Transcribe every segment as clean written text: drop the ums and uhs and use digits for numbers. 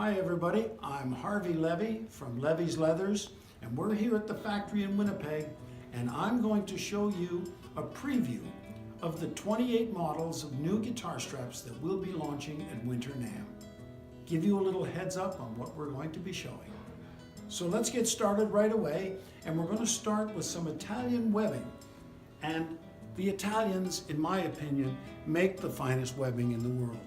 Hi everybody, I'm Harvey Levy from Levy's Leathers, and we're here at the factory in Winnipeg, and I'm going to show you a preview of the 28 models of new guitar straps that we'll be launching at Winter NAMM. Give you a little heads up on what we're going to be showing. So let's get started right away, and we're going to start with some Italian webbing. And the Italians, in my opinion, make the finest webbing in the world.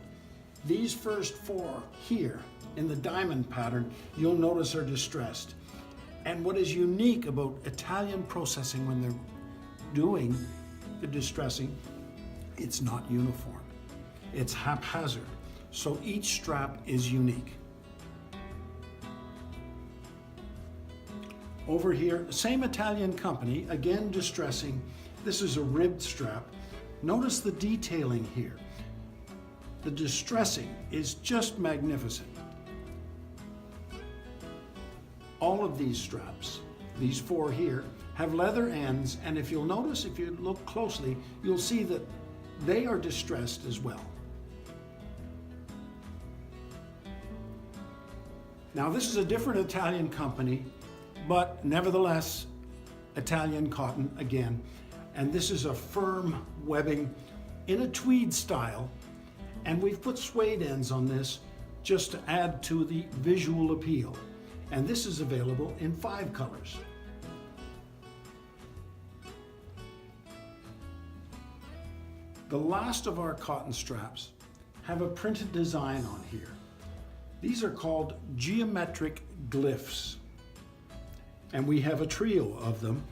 These first four here in the diamond pattern, you'll notice are distressed. And what is unique about Italian processing when they're doing the distressing, it's not uniform. It's haphazard. So each strap is unique. Over here, same Italian company, again distressing. This is a ribbed strap. Notice the detailing here. The distressing is just magnificent. All of these straps, these four here, have leather ends, and if you'll notice, if you look closely, you'll see that they are distressed as well. Now this is a different Italian company, but nevertheless, Italian cotton again, and this is a firm webbing in a tweed style, and we've put suede ends on this just to add to the visual appeal. And this is available in 5 colors. The last of our cotton straps have a printed design on here. These are called geometric glyphs. And we have a trio of them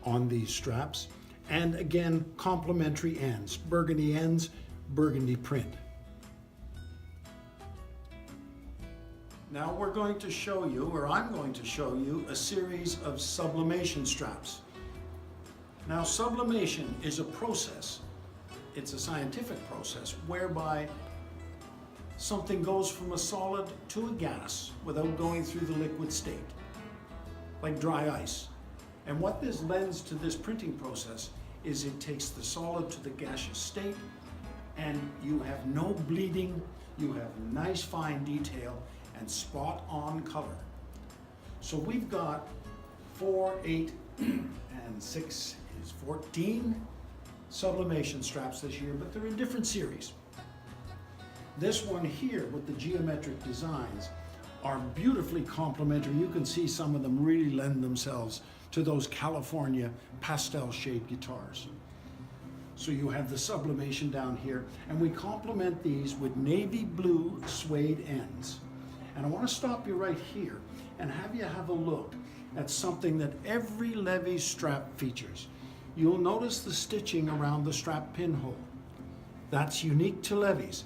on these straps. And again, complementary ends, burgundy print. Now we're going to show you, or I'm going to show you, a series of sublimation straps. Now sublimation is a process, it's a scientific process, whereby something goes from a solid to a gas without going through the liquid state, like dry ice. And what this lends to this printing process is it takes the solid to the gaseous state, and you have no bleeding, you have nice fine detail, and spot on color. So we've got 4, 8, and 6 is 14 sublimation straps this year, but they're in different series. This one here with the geometric designs are beautifully complementary. You can see some of them really lend themselves to those California pastel shade guitars. So you have the sublimation down here, and we complement these with navy blue suede ends. And I want to stop you right here and have you have a look at something that every Levy strap features. You'll notice the stitching around the strap pinhole. That's unique to Levy's.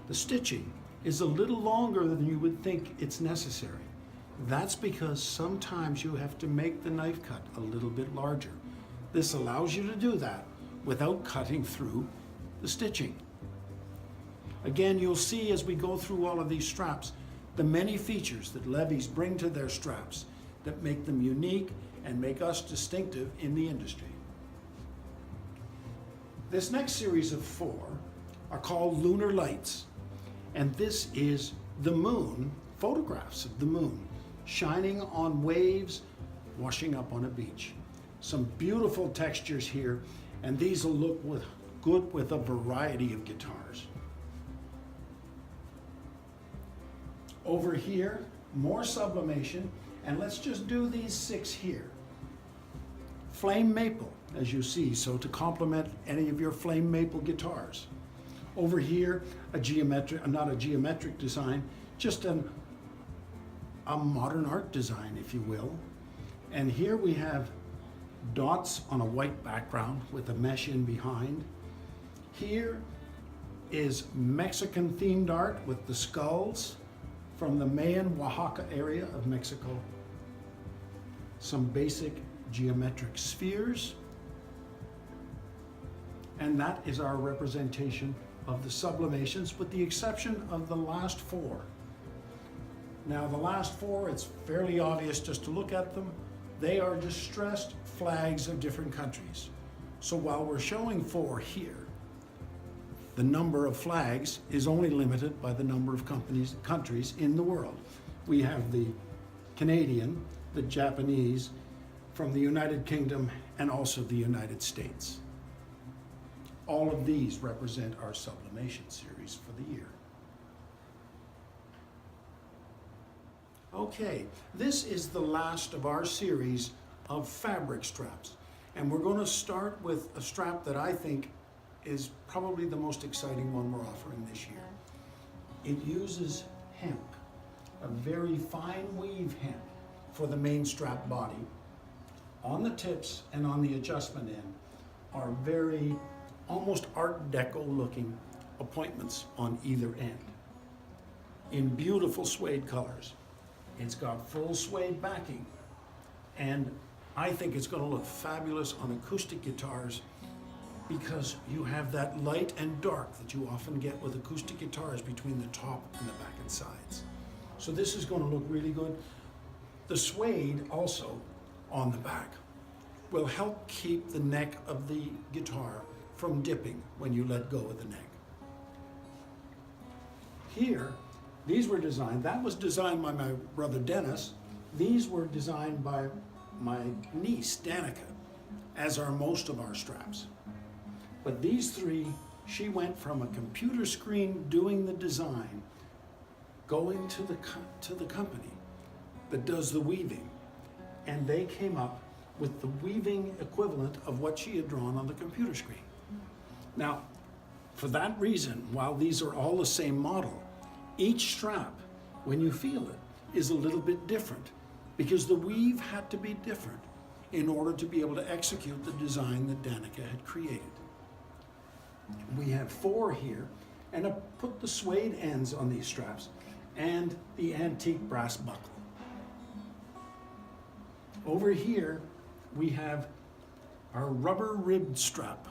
The stitching is a little longer than you would think it's necessary. That's because sometimes you have to make the knife cut a little bit larger. This allows you to do that without cutting through the stitching. Again, you'll see as we go through all of these straps, the many features that Levy's bring to their straps that make them unique and make us distinctive in the industry. This next series of 4 are called Lunar Lights, and this is the moon, photographs of the moon, shining on waves, washing up on a beach. Some beautiful textures here, and these will look good with a variety of guitars. Over here, more sublimation, and let's just do these 6 here. Flame maple, as you see, so to complement any of your flame maple guitars. Over here, not a geometric design, just a modern art design, if you will. And here we have dots on a white background with a mesh in behind. Here is Mexican themed art with the skulls from the Mayan, Oaxaca area of Mexico. Some basic geometric spheres. And that is our representation of the sublimations, with the exception of the last 4. Now the last 4, it's fairly obvious just to look at them. They are distressed flags of different countries. So while we're showing 4 here, The number of flags is only limited by the number of countries in the world. We have the Canadian, the Japanese, from the United Kingdom, and also the United States. All of these represent our sublimation series for the year. Okay, this is the last of our series of fabric straps. And we're going to start with a strap that I think is probably the most exciting one we're offering this year. It uses hemp, a very fine weave hemp for the main strap body. On the tips and on the adjustment end are very almost Art Deco looking appointments on either end in beautiful suede colors. It's got full suede backing, and I think it's going to look fabulous on acoustic guitars because you have that light and dark that you often get with acoustic guitars between the top and the back and sides. So this is going to look really good. The suede also on the back will help keep the neck of the guitar from dipping when you let go of the neck. Here, these were designed, that was designed by my brother Dennis. These were designed by my niece Danica, as are most of our straps. But these three, she went from a computer screen doing the design, going to the company that does the weaving, and they came up with the weaving equivalent of what she had drawn on the computer screen. Now, for that reason, while these are all the same model, each strap, when you feel it, is a little bit different because the weave had to be different in order to be able to execute the design that Danica had created. We have 4 here, and I put the suede ends on these straps and the antique brass buckle. Over here, we have our rubber ribbed strap.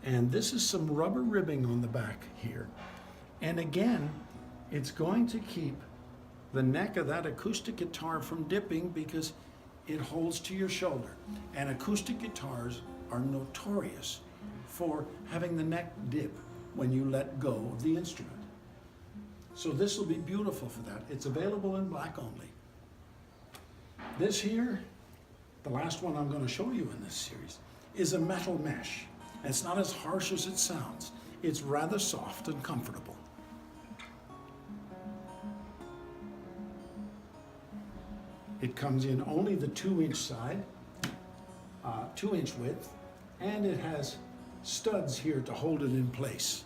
And this is some rubber ribbing on the back here. And again, it's going to keep the neck of that acoustic guitar from dipping because it holds to your shoulder. And acoustic guitars are notorious for having the neck dip when you let go of the instrument. So this will be beautiful for that. It's available in black only. This here, the last one I'm going to show you in this series, is a metal mesh. It's not as harsh as it sounds. It's rather soft and comfortable. It comes in only the 2-inch side, 2-inch width, and it has studs here to hold it in place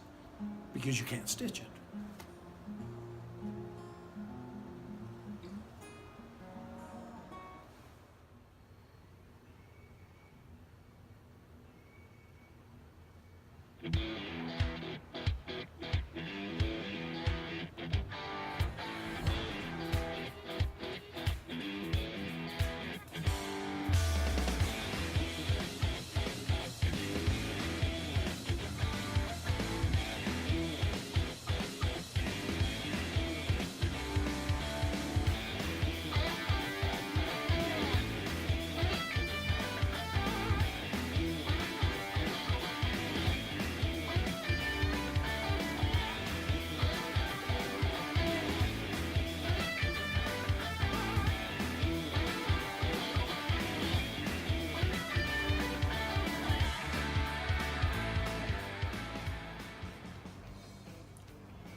because you can't stitch it.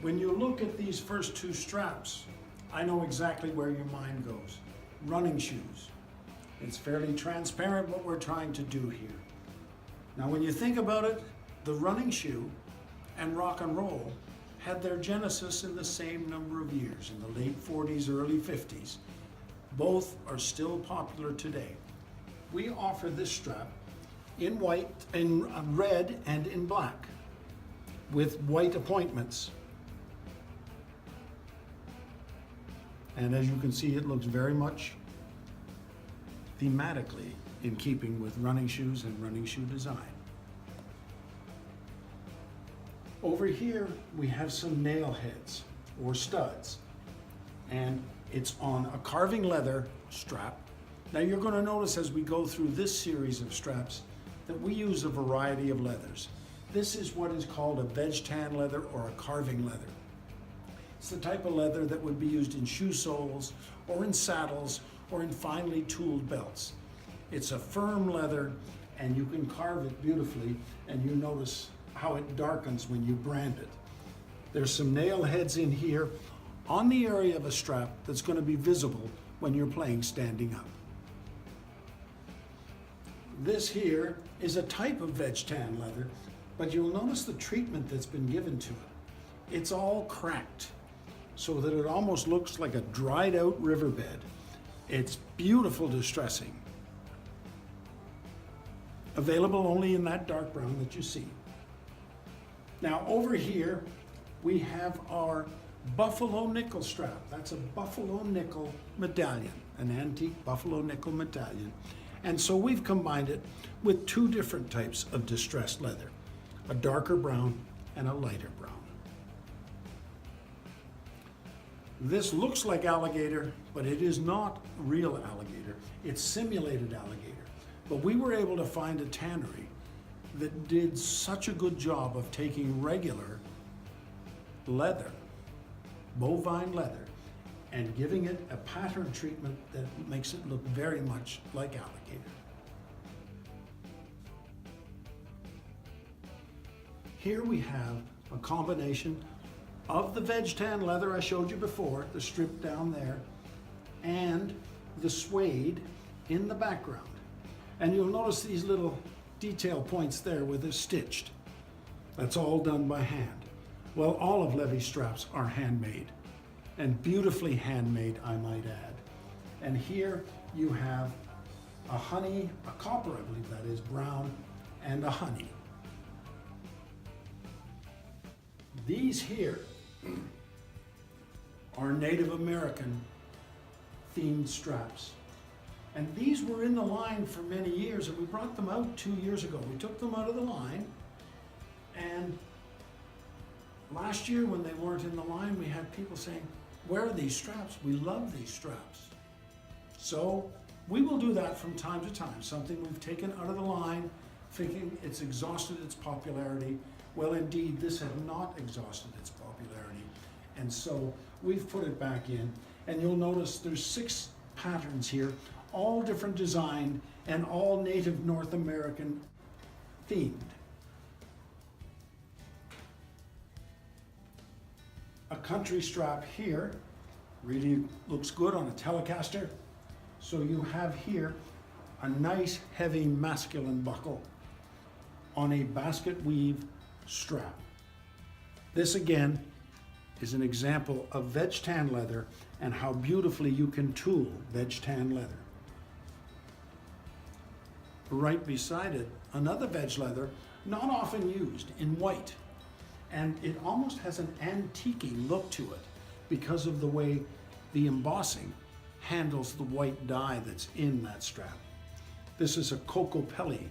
When you look at these first 2 straps, I know exactly where your mind goes. Running shoes. It's fairly transparent what we're trying to do here. Now when you think about it, the running shoe and rock and roll had their genesis in the same number of years, in the late 40s, early 50s. Both are still popular today. We offer this strap in white, in red, and in black, with white appointments. And as you can see, it looks very much thematically in keeping with running shoes and running shoe design. Over here, we have some nail heads or studs, and it's on a carving leather strap. Now you're going to notice as we go through this series of straps that we use a variety of leathers. This is what is called a veg tan leather or a carving leather. It's the type of leather that would be used in shoe soles or in saddles or in finely tooled belts. It's a firm leather and you can carve it beautifully, and you notice how it darkens when you brand it. There's some nail heads in here on the area of a strap that's going to be visible when you're playing standing up. This here is a type of veg tan leather, but you'll notice the treatment that's been given to it. It's all cracked so that it almost looks like a dried out riverbed. It's beautiful distressing. Available only in that dark brown that you see. Now over here we have our buffalo nickel strap. That's a buffalo nickel medallion, an antique buffalo nickel medallion. And so we've combined it with two different types of distressed leather, a darker brown and a lighter brown. This looks like alligator, but it is not real alligator. It's simulated alligator. But we were able to find a tannery that did such a good job of taking regular leather, bovine leather, and giving it a pattern treatment that makes it look very much like alligator. Here we have a combination of the veg tan leather I showed you before, the strip down there, and the suede in the background. And you'll notice these little detail points there where they're stitched. That's all done by hand. Well, all of Levy's straps are handmade, and beautifully handmade, I might add. And here you have a honey, a copper, I believe that is, brown, and a honey. These here are Native American themed straps. And these were in the line for many years, and we brought them out 2 years ago. We took them out of the line, and last year when they weren't in the line, we had people saying, where are these straps? We love these straps. So we will do that from time to time, something we've taken out of the line, thinking it's exhausted its popularity. Well, indeed, this had not exhausted its popularity. And so we've put it back in, and you'll notice there's 6 patterns here, all different design and all native North American themed. A country strap here really looks good on a Telecaster. So you have here a nice heavy masculine buckle on a basket weave strap. This again is an example of veg tan leather and how beautifully you can tool veg tan leather. Right beside it, another veg leather, not often used, in white. And it almost has an antiquing look to it because of the way the embossing handles the white dye that's in that strap. This is a Kokopelli,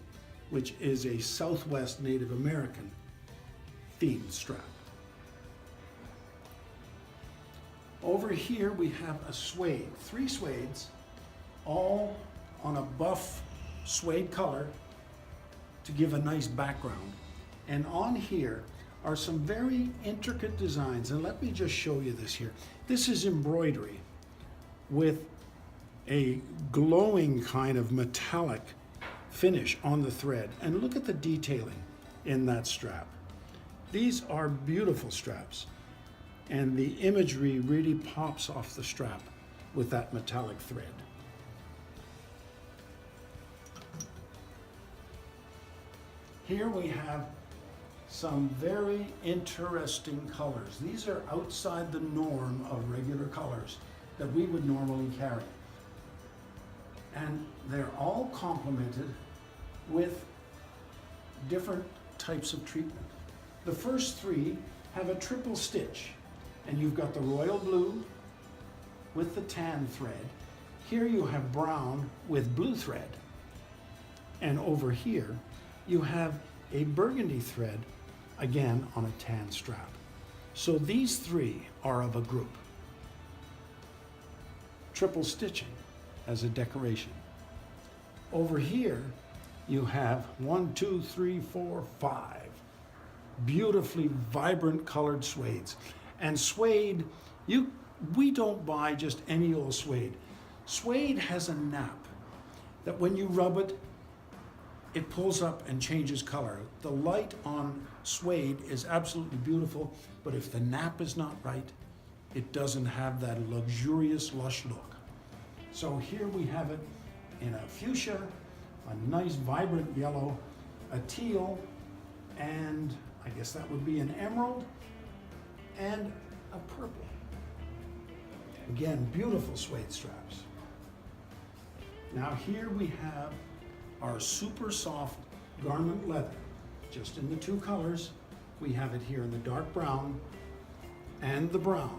which is a Southwest Native American themed strap. Over here we have a suede, 3 suedes, all on a buff suede color to give a nice background. And on here are some very intricate designs, and let me just show you this here. This is embroidery with a glowing kind of metallic finish on the thread, and look at the detailing in that strap. These are beautiful straps, and the imagery really pops off the strap with that metallic thread. Here we have some very interesting colors. These are outside the norm of regular colors that we would normally carry. And they're all complemented with different types of treatment. The first 3 have a triple stitch, and you've got the royal blue with the tan thread. Here you have brown with blue thread. And over here, you have a burgundy thread, again on a tan strap. So these 3 are of a group. Triple stitching as a decoration. Over here, you have 1, 2, 3, 4, 5 beautifully vibrant colored suedes. And suede, we don't buy just any old suede. Suede has a nap that when you rub it, it pulls up and changes color. The light on suede is absolutely beautiful, but if the nap is not right, it doesn't have that luxurious, lush look. So here we have it in a fuchsia, a nice vibrant yellow, a teal, and I guess that would be an emerald, and a purple. Again, beautiful suede straps. Now here we have our super soft garment leather, just in the two colors. We have it here in the dark brown and the brown.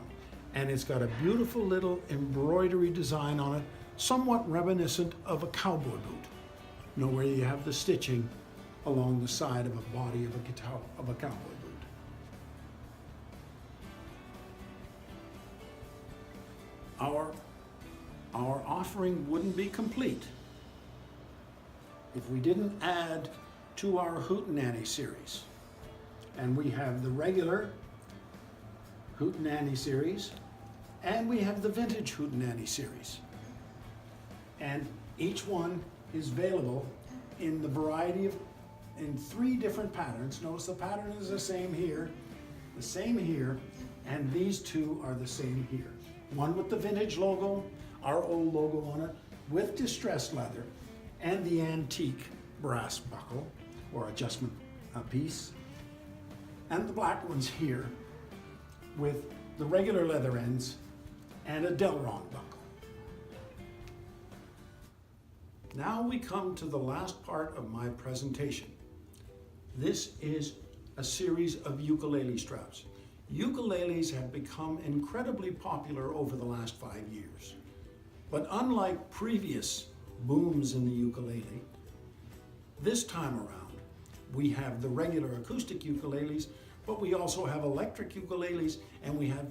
And it's got a beautiful little embroidery design on it, somewhat reminiscent of a cowboy boot. You know, where you have the stitching along the side of a body of a cowboy boot. Our offering wouldn't be complete if we didn't add to our Hootenanny series. And we have the regular Hootenanny series, and we have the vintage Hootenanny series. And each one is available in the variety of, in 3 different patterns. Notice the pattern is the same here, and these 2 are the same here. One with the vintage logo, our old logo on it, with distressed leather, and the antique brass buckle or adjustment piece. And the black ones here with the regular leather ends and a Delron buckle. Now we come to the last part of my presentation. This is a series of ukulele straps. Ukuleles have become incredibly popular over the last 5 years. But unlike previous booms in the ukulele, this time around we have the regular acoustic ukuleles, but we also have electric ukuleles, and we have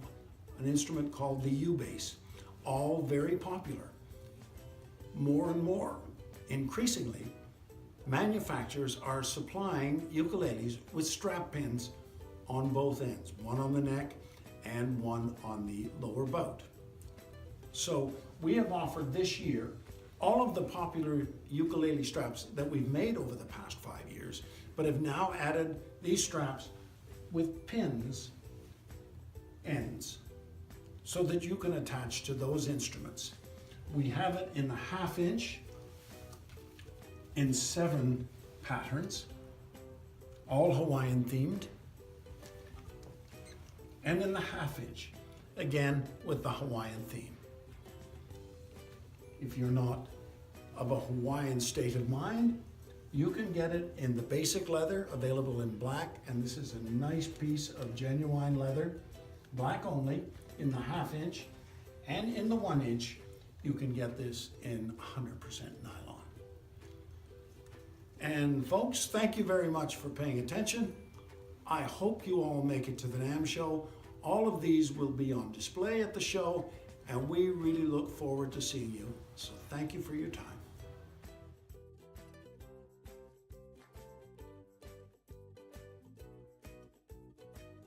an instrument called the U-bass, all very popular. More and more, increasingly, manufacturers are supplying ukuleles with strap pins on both ends, one on the neck and one on the lower bout. So we have offered this year all of the popular ukulele straps that we've made over the past 5 years, but have now added these straps with pins ends so that you can attach to those instruments. We have it in the 1/2 inch in 7 patterns, all Hawaiian themed, and in the 1/2 inch, again with the Hawaiian theme. If you're not of a Hawaiian state of mind, you can get it in the basic leather, available in black, and this is a nice piece of genuine leather, black only, in the 1/2 inch, and in the 1 inch, you can get this in 100% nylon. And folks, thank you very much for paying attention. I hope you all make it to the NAMM show. All of these will be on display at the show, and we really look forward to seeing you. So thank you for your time.